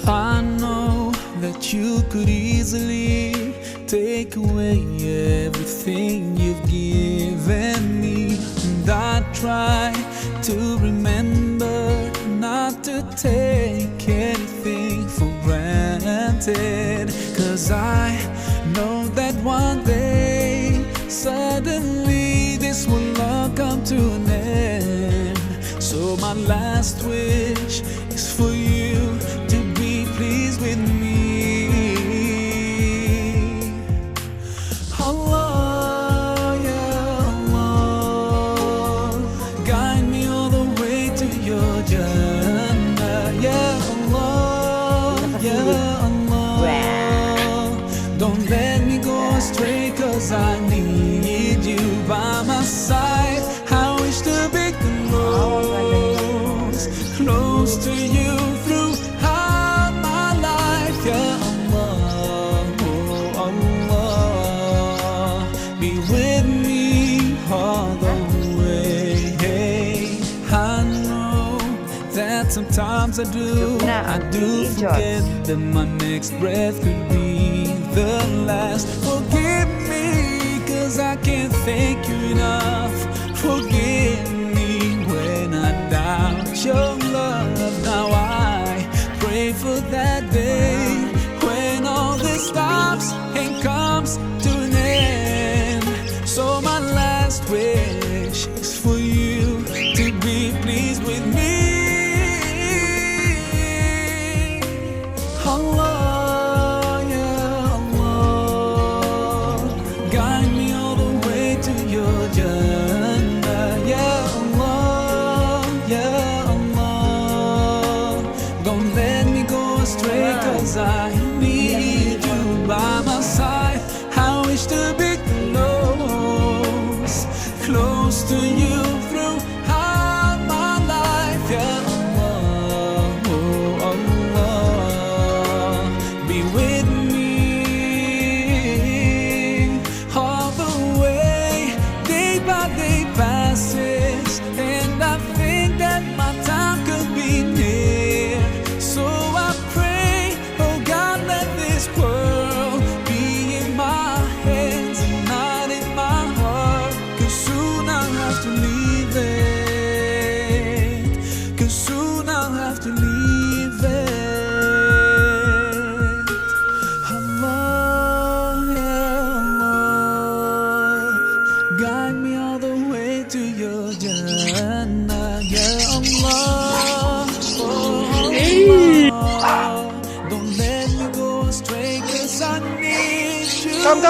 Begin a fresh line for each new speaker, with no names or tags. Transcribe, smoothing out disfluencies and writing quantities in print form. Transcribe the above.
I know that you could easily take away everything you've given me, and I try to remember not to take anything for granted, 'cause I know that one day suddenly this will all come to an end. So my last wish is for you to be pleased with me. Allah, yeah, Allah, guide me all the way to your Jannah. Yeah, Allah, yeah, Allah, don't let me go astray, 'cause I need you by my side. I wish to be close to you throughout my life. Yeah, Allah, oh Allah, be with me all the way. I know that sometimes I do forget that my next breath could be the last. Forgive me, 'cause I can't thank you enough. Forgive me when I doubt your love. Now I pray for that day when all this stops and comes to an end. So my last wish is for you to be pleased with me. Allah, yeah, Allah, guide me all the way to your Jannah. Yeah, Allah, yeah, Allah, don't let me go astray, 'cause I need you by my side. I wish to be close to you throughout my life. Yeah, Allah, oh Allah, be with me all the way. Day by day passes, and I think that my time could be near. So I pray, oh God, let this world be in my hands and not in my heart, 'cause soon I'll have to leave it, 'cause soon I'll have to leave it. Allah, yeah, Allah, guide me all the way to your Jannah. Yeah, Allah, oh Allah, don't let me go astray, 'cause I need you.
Come.